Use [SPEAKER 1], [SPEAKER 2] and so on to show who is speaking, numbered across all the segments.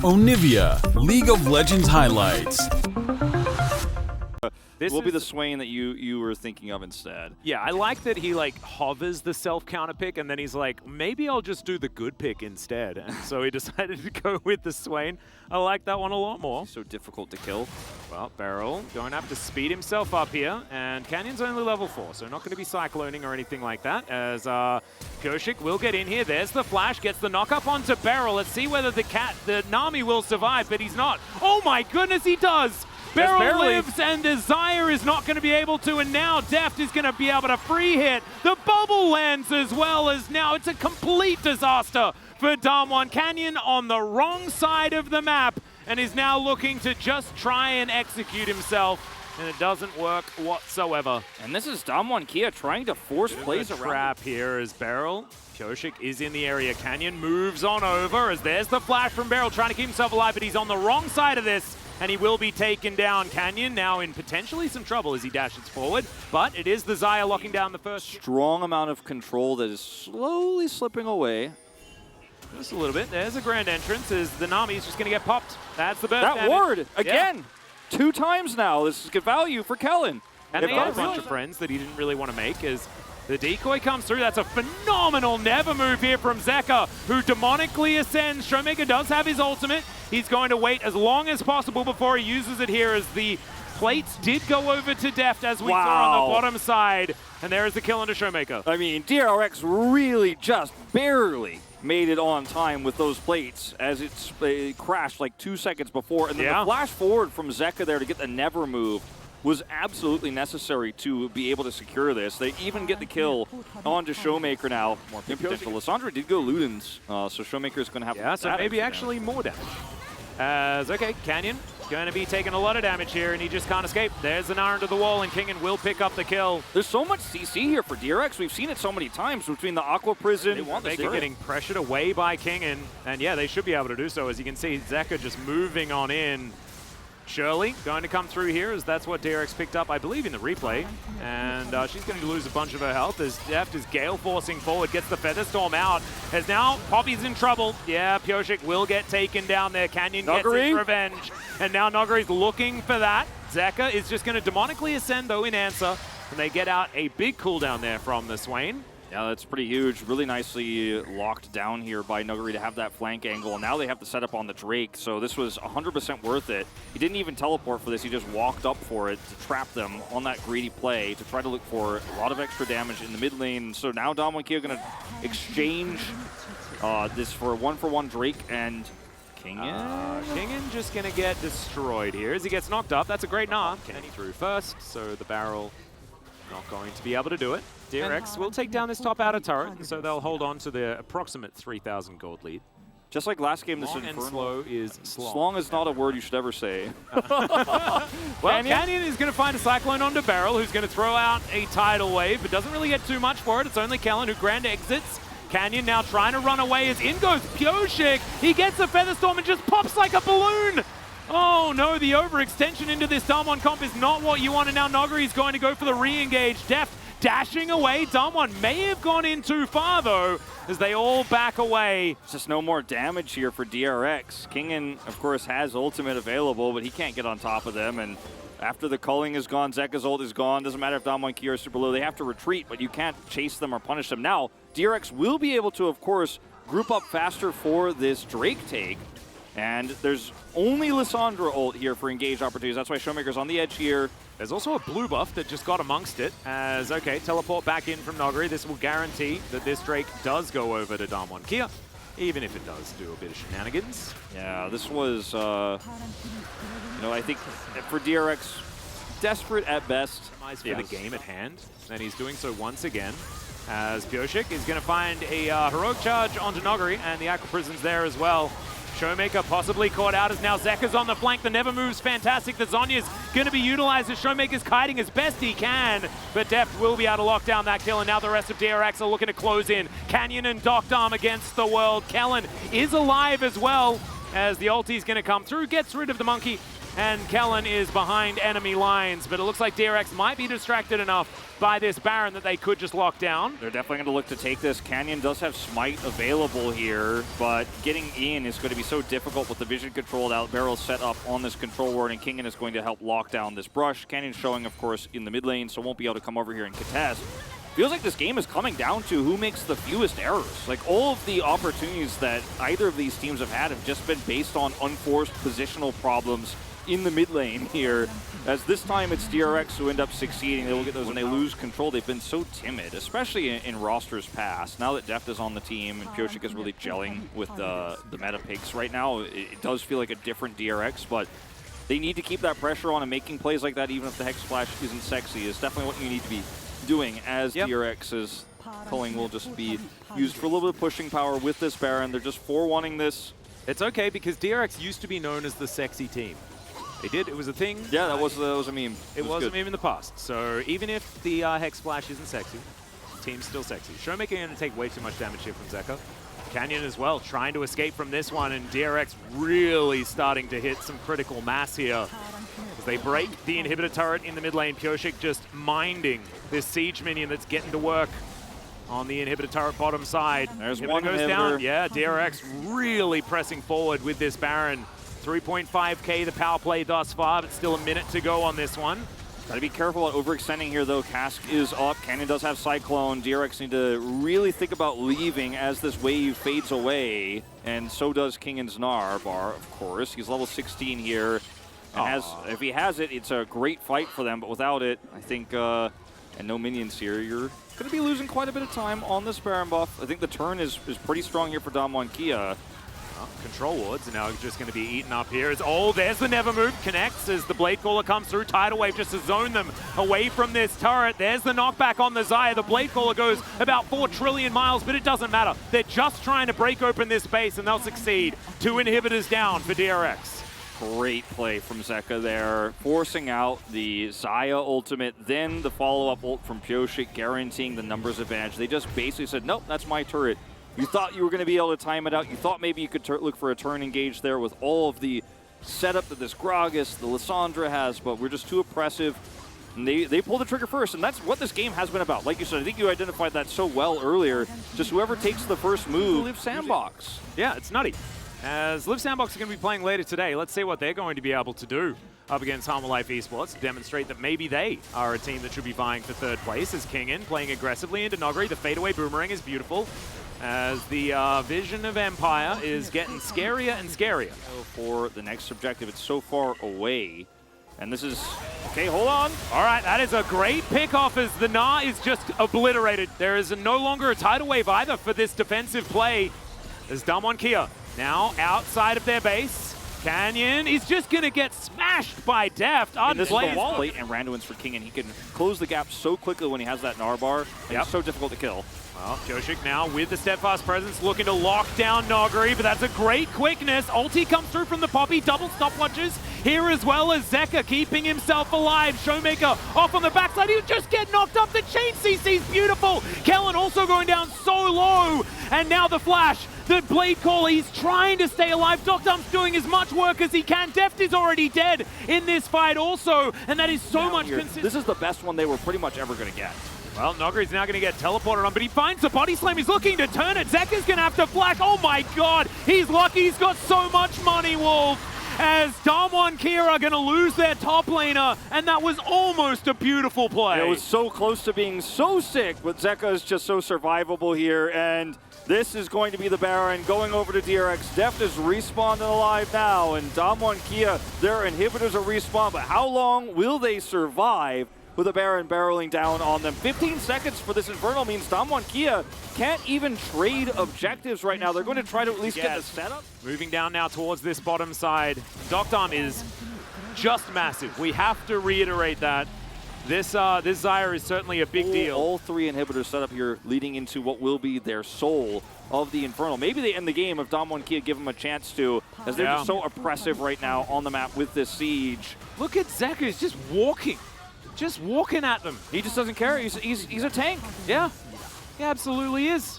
[SPEAKER 1] Onivia, League of Legends highlights.
[SPEAKER 2] This will be the Swain that you were thinking of instead.
[SPEAKER 3] Yeah, I like that he like hovers the self-counter pick and then he's like, maybe I'll just do the good pick instead. And so he decided to go with the Swain. I like that one a lot more.
[SPEAKER 2] So difficult to kill.
[SPEAKER 3] Well, Beryl going to have to speed himself up here, and Canyon's only level 4, so not going to be cycloning or anything like that, as Pioshik will get in here. There's the flash, gets the knock up onto Beryl. Let's see whether the Nami will survive, but he's not. Oh my goodness, he does! Beryl lives, and Desire is not going to be able to, and now Deft is going to be able to free hit. The bubble lands as well, as now it's a complete disaster for Damwon. Canyon on the wrong side of the map, and is now looking to just try and execute himself, and it doesn't work whatsoever.
[SPEAKER 2] And this is Damwon Kia trying to force plays around.
[SPEAKER 3] Trap here as Beryl. Pioshik is in the area. Canyon moves on over, as there's the flash from Beryl trying to keep himself alive, but he's on the wrong side of this, and he will be taken down. Canyon now in potentially some trouble as he dashes forward, but it is the Xayah locking down the first.
[SPEAKER 2] Strong amount of control that is slowly slipping away.
[SPEAKER 3] Just a little bit. There's a grand entrance as the Nami is just going to get popped. That's the best.
[SPEAKER 2] That ward, again, 2 times now. This is good value for Kellen.
[SPEAKER 3] And they had a bunch of friends that he didn't really want to make as the decoy comes through. That's a phenomenal never move here from Zeka, who demonically ascends. Showmaker does have his ultimate. He's going to wait as long as possible before he uses it here, as the plates did go over to Deft, as we saw on the bottom side. And there is the kill under Showmaker.
[SPEAKER 2] I mean, DRX really just barely made it on time with those plates, as it crashed like 2 seconds before. And then the flash forward from Zeka there to get the never move was absolutely necessary to be able to secure this. They even get the kill onto Showmaker now. More potential. Lissandra did go Ludens, so Showmaker is going to have
[SPEAKER 3] so maybe actually more damage. As, okay, Canyon going to be taking a lot of damage here, and he just can't escape. There's an iron to the wall, and Kingen will pick up the kill.
[SPEAKER 2] There's so much CC here for DRX. We've seen it so many times between the Aqua Prison.
[SPEAKER 3] They're getting pressured away by Kingen, and yeah, they should be able to do so. As you can see, Zeka just moving on in. Shirley going to come through here, as that's what DRX picked up, I believe, in the replay. And she's going to lose a bunch of her health as Deft is Gale forcing forward, gets the Featherstorm out. As now Poppy's in trouble. Yeah, Pioshik will get taken down there. Canyon gets his revenge. And now Nogari's looking for that. Zeka is just going to demonically ascend, though, in answer. And they get out a big cooldown there from the Swain.
[SPEAKER 2] Yeah, that's pretty huge. Really nicely locked down here by Nuggery to have that flank angle. And now they have to set up on the Drake, so this was 100% worth it. He didn't even teleport for this. He just walked up for it to trap them on that greedy play to try to look for a lot of extra damage in the mid lane. So now Damwon Kia going to exchange this for a 1-for-1 Drake and Kingen.
[SPEAKER 3] Kingen just going to get destroyed here as he gets knocked up. That's a great knock. And he threw first, so the barrel not going to be able to do it. DRX will take down this top outer turret, so they'll hold on to their approximate 3,000 gold lead.
[SPEAKER 2] Just like last game, this
[SPEAKER 3] Inferno. Slow is slow.
[SPEAKER 2] Slong is not a word you should ever say.
[SPEAKER 3] Well, Canyon is going to find a Cyclone onto Beryl, who's going to throw out a Tidal Wave, but doesn't really get too much for it. It's only Kellen who grand exits. Canyon now trying to run away as in goes Pioshik. He gets a Featherstorm and just pops like a balloon. Oh no, the overextension into this Damwon comp is not what you want, and now Nogari is going to go for the re-engage. Deft dashing away. Damwon may have gone in too far though, as they all back away.
[SPEAKER 2] Just no more damage here for DRX. Kingen, of course, has ultimate available, but he can't get on top of them, and after the culling is gone, Zeka's ult is gone. Doesn't matter if Damwon Kia are super low, they have to retreat, but you can't chase them or punish them. Now, DRX will be able to, of course, group up faster for this Drake take. And there's only Lissandra ult here for engaged opportunities. That's why Showmaker's on the edge here.
[SPEAKER 3] There's also a blue buff that just got amongst it as, okay, teleport back in from Nogari. This will guarantee that this Drake does go over to Damwon Kia, even if it does do a bit of shenanigans.
[SPEAKER 2] Yeah, this was, I think for DRX, desperate at best.
[SPEAKER 3] For the game at hand, and he's doing so once again. As Pioshik is going to find a heroic charge onto Nogari, and the Aqua Prison's there as well. Showmaker possibly caught out as now Zeka's on the flank. The never move's fantastic. The Zonya's going to be utilized as Showmaker's kiting as best he can. But Deft will be able to lock down that kill, and now the rest of DRX are looking to close in. Canyon and Docked Arm against the world. Kellen is alive as well, as the ulti's going to come through, gets rid of the monkey, and Kellen is behind enemy lines, but it looks like DRX might be distracted enough by this Baron that they could just lock down.
[SPEAKER 2] They're definitely going to look to take this. Canyon does have Smite available here, but getting in is going to be so difficult with the vision controlled out. Barrel set up on this control ward, and Kingen is going to help lock down this brush. Canyon showing, of course, in the mid lane, so won't be able to come over here and contest. Feels like this game is coming down to who makes the fewest errors. Like, all of the opportunities that either of these teams have had have just been based on unforced positional problems in the mid lane here. As this time it's DRX who end up succeeding. They will get those and they lose control. They've been so timid, especially in rosters past. Now that Deft is on the team and Pyosik is really gelling with the meta picks right now, it does feel like a different DRX, but they need to keep that pressure on and making plays like that even if the Hex Splash isn't sexy is definitely what you need to be doing as DRX's culling will just be used for a little bit of pushing power with this Baron. They're just 4-1ing this.
[SPEAKER 3] It's okay because DRX used to be known as the sexy team. They did. It was a thing.
[SPEAKER 2] Yeah, that was a meme.
[SPEAKER 3] It was a meme in the past. So even if the Hex Splash isn't sexy, the team's still sexy. Showmaker going to take way too much damage here from Zeka. Canyon as well, trying to escape from this one, and DRX really starting to hit some critical mass here. As they break the inhibitor turret in the mid lane, Pyosik just minding this siege minion that's getting to work on the inhibitor turret bottom side.
[SPEAKER 2] There's
[SPEAKER 3] inhibitor
[SPEAKER 2] one
[SPEAKER 3] goes
[SPEAKER 2] inhibitor.
[SPEAKER 3] down. Yeah, DRX really pressing forward with this Baron. 3.5k the power play thus far, but still a minute to go on this one.
[SPEAKER 2] Gotta be careful about overextending here though. Cask is up, Canyon does have Cyclone. DRX need to really think about leaving as this wave fades away, and so does King and Znarbar, of course. He's level 16 here, and if he has it, it's a great fight for them, but without it, I think, and no minions here, you're gonna be losing quite a bit of time on this Baron buff. I think the turn is pretty strong here for Damwon Kia.
[SPEAKER 3] Control wards are now just going to be eaten up here. There's the never move. Connects as the Blade Caller comes through. Tidal Wave just to zone them away from this turret. There's the knockback on the Xayah. The Blade Caller goes about 4 trillion miles, but it doesn't matter. They're just trying to break open this space, and they'll succeed. 2 inhibitors down for DRX.
[SPEAKER 2] Great play from Zeka there, forcing out the Xayah ultimate, then the follow-up ult from Pyosik, guaranteeing the numbers advantage. They just basically said, nope, that's my turret. You thought you were going to be able to time it out. You thought maybe you could look for a turn engage there with all of the setup that this Gragas, the Lissandra has, but we're just too oppressive. And they pull the trigger first, and that's what this game has been about. Like you said, I think you identified that so well earlier. Just whoever takes the first move, Live Sandbox.
[SPEAKER 3] Yeah, it's nutty. As Live Sandbox are going to be playing later today, let's see what they're going to be able to do up against Harmalife Esports to demonstrate that maybe they are a team that should be vying for 3rd place. As Kingen playing aggressively into Nogri, the fadeaway boomerang is beautiful. As the vision of Empire is getting scarier and scarier.
[SPEAKER 2] For the next objective, it's so far away. And this is, okay, hold on.
[SPEAKER 3] All right, that is a great pickoff as the Gnar is just obliterated. There is no longer a tidal wave either for this defensive play. As Damwon Kia now outside of their base. Canyon is just going to get smashed by Deft.
[SPEAKER 2] This is the wall plate and Randuin's for King, and he can close the gap so quickly when he has that Gnar bar. And it's so difficult to kill.
[SPEAKER 3] Well, Pyosik now with the steadfast presence looking to lock down Nogri, but that's a great quickness. Ulti comes through from the Poppy, double stopwatches here as well as Zeka keeping himself alive. Showmaker off on the backside, he'll just get knocked up. The chain CC's beautiful. Kellen also going down so low, and now the flash. The Blade Caller, he's trying to stay alive. Dump's doing as much work as he can. Deft is already dead in this fight also, and that is so much consistency.
[SPEAKER 2] This is the best one they were pretty much ever going to get.
[SPEAKER 3] Well, Nogri's now going to get teleported on, but he finds the body slam. He's looking to turn it. Zeka's going to have to flash. Oh my god, he's lucky. He's got so much money, Wolf. As Damwon Kia are going to lose their top laner, and that was almost a beautiful play.
[SPEAKER 2] It was so close to being so sick, but Zeka is just so survivable here, and this is going to be the Baron going over to DRX. Deft is respawned and alive now, and Damwon Kia, their inhibitors are respawned, but how long will they survive with a Baron barreling down on them? 15 seconds for this Infernal means Damwon Kia can't even trade objectives right now. They're going to try to at least get the setup.
[SPEAKER 3] Moving down now towards this bottom side. Doctom is just massive. We have to reiterate that. This Xayah is certainly a big deal.
[SPEAKER 2] All 3 inhibitors set up here leading into what will be their soul of the Infernal. Maybe they end the game if Damwon Kia give them a chance to, as they're just so oppressive right now on the map with this siege.
[SPEAKER 3] Look at Zeka, he's just walking at them.
[SPEAKER 2] He just doesn't care. He's a tank.
[SPEAKER 3] Yeah, he absolutely is.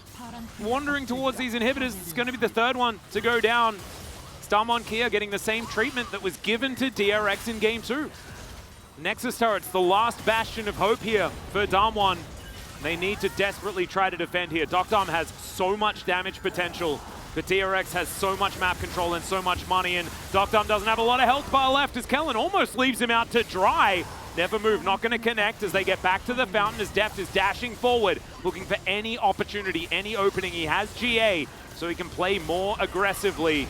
[SPEAKER 3] Wandering towards these inhibitors, it's going to be the 3rd one to go down. Damwon Kia getting the same treatment that was given to DRX in Game 2. Nexus turrets, the last bastion of hope here for Damwon. They need to desperately try to defend here. Dokdam has so much damage potential, but DRX has so much map control and so much money, and Dokdam doesn't have a lot of health bar left as Kellen almost leaves him out to dry. Never move, not going to connect as they get back to the fountain as Deft is dashing forward, looking for any opportunity, any opening. He has GA, so he can play more aggressively.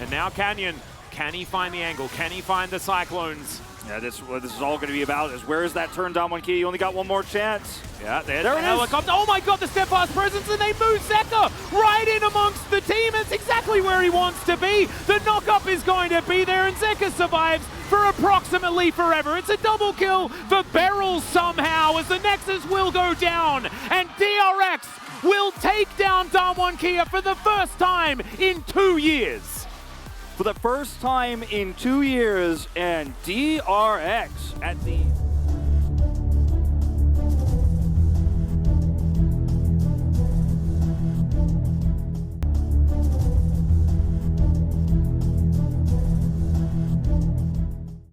[SPEAKER 3] And now Canyon, can he find the angle? Can he find the Cyclones?
[SPEAKER 2] Yeah, what this is all going to be about is where is that turn down one key? You only got one more chance.
[SPEAKER 3] Yeah,
[SPEAKER 2] there it is.
[SPEAKER 3] Helicopter. Oh my god, the steadfast presence, and they move Zeka right in amongst the team. It's exactly where he wants to be. The knock-up is going to be there, and Zeka survives for approximately forever. It's a double kill for Beryl somehow, as the Nexus will go down, and DRX will take down Damwon Kia for the first time in 2 years.
[SPEAKER 2] For the first time in 2 years, and DRX at the